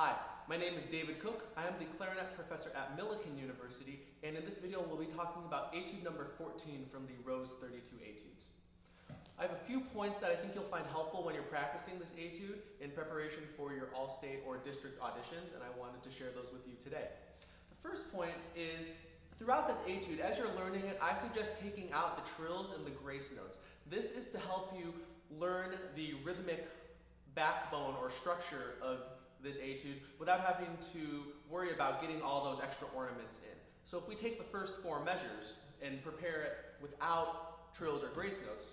Hi, my name is David Cook. I am the clarinet professor at Millikin University, and in this video we'll be talking about Etude number 14 from the Rose 32 Etudes. I have a few points that I think you'll find helpful when you're practicing this etude in preparation for your all-state or district auditions, and I wanted to share those with you today. The first point is, throughout this etude, as you're learning it, I suggest taking out the trills and the grace notes. This is to help you learn the rhythmic backbone or structure of this etude without having to worry about getting all those extra ornaments in. So if we take the first four measures and prepare it without trills or grace notes,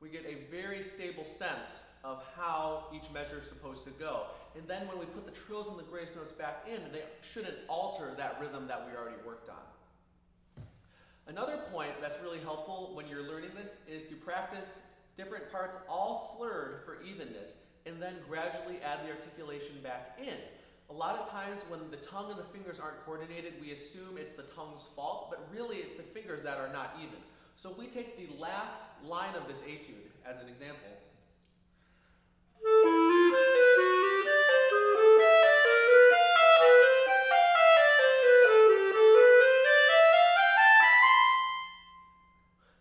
we get a very stable sense of how each measure is supposed to go. And then when we put the trills and the grace notes back in, they shouldn't alter that rhythm that we already worked on. Another point that's really helpful when you're learning this is to practice different parts all slurred for evenness and then gradually add the articulation back in. A lot of times when the tongue and the fingers aren't coordinated, we assume it's the tongue's fault, but really it's the fingers that are not even. So if we take the last line of this etude as an example,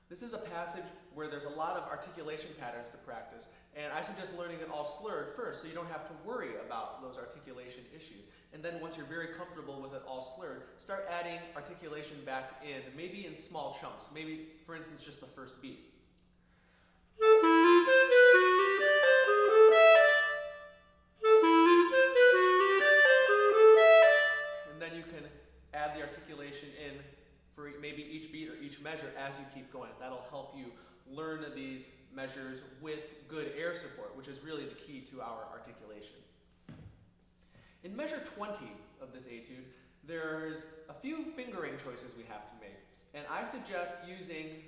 this is a passage where there's a lot of articulation patterns to practice, and I suggest learning it all slurred first so you don't have to worry about those articulation issues. And then once you're very comfortable with it all slurred, start adding articulation back in, maybe in small chunks, maybe, for instance, just the first beat. And then you can add the articulation in for maybe each beat or each measure as you keep going. That'll help you learn these measures with good air support, which is really the key to our articulation. In measure 20 of this etude, there's a few fingering choices we have to make. And I suggest using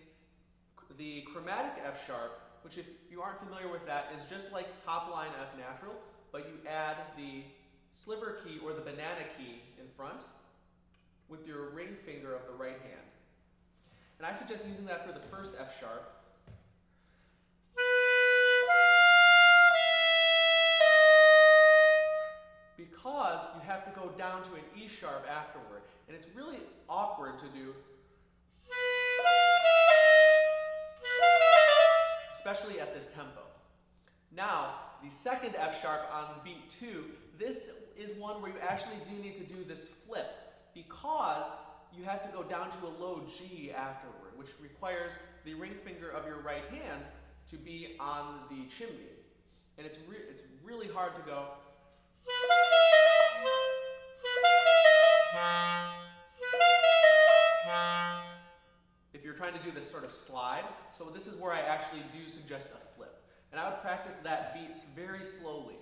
the chromatic F-sharp, which if you aren't familiar with that, is just like top line F natural, but you add the sliver key or the banana key in front with your ring finger of the right hand. And I suggest using that for the first F sharp. Because you have to go down to an E sharp afterward. And it's really awkward to do, especially at this tempo. Now, the second F sharp on beat 2, this is one where you actually do need to do this flip, because you have to go down to a low G afterward, which requires the ring finger of your right hand to be on the chimney. And it's really hard to go. If you're trying to do this sort of slide. So this is where I actually do suggest a flip. And I would practice that beat very slowly.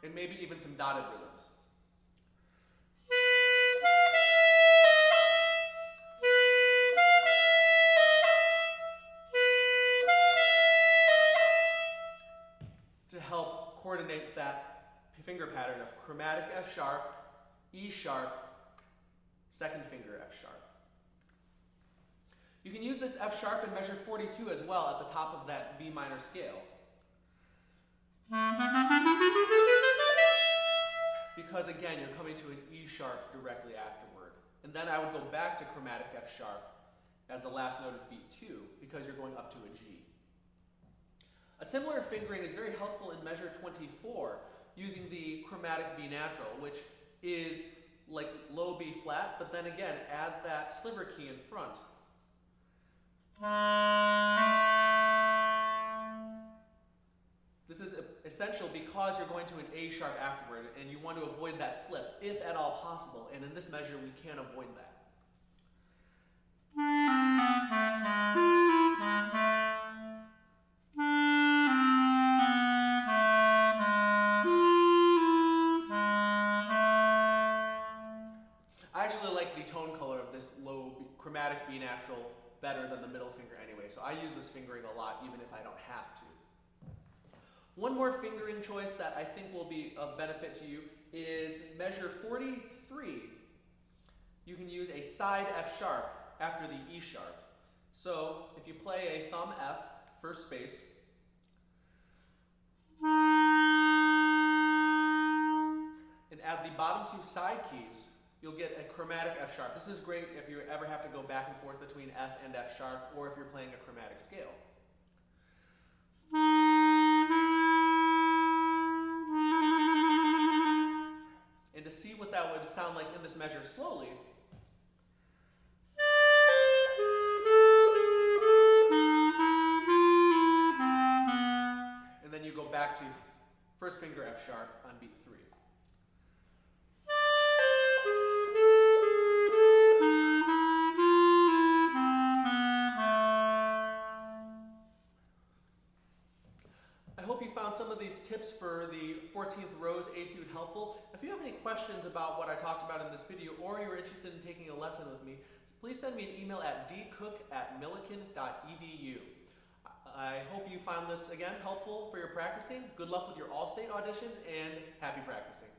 And maybe even some dotted rhythms. To help coordinate that finger pattern of chromatic F sharp, E sharp, second finger F sharp. You can use this F sharp in measure 42 as well at the top of that B minor scale. Because again, you're coming to an E sharp directly afterward. And then I would go back to chromatic F sharp as the last note of beat 2 because you're going up to a G. A similar fingering is very helpful in measure 24 using the chromatic B natural, which is like low B flat, but then again, add that sliver key in front. This is essential because you're going to an A sharp afterward, and you want to avoid that flip, if at all possible, and in this measure we can't avoid that. I actually like the tone color of this low chromatic B natural better than the middle finger anyway, so I use this fingering a lot even if I don't have to. One more fingering choice that I think will be of benefit to you is measure 43. You can use a side F sharp after the E sharp. So if you play a thumb F, first space, and add the bottom two side keys, you'll get a chromatic F sharp. This is great if you ever have to go back and forth between F and F sharp, or if you're playing a chromatic scale. And to see what that would sound like in this measure slowly, and then you go back to first finger F sharp on beat 3. I hope you found some of these tips for the 14th Rose Etude helpful. If you have any questions about what I talked about in this video, or you're interested in taking a lesson with me, please send me an email at dcook@millikin.edu. I hope you found this, again, helpful for your practicing. Good luck with your All-State auditions, and happy practicing.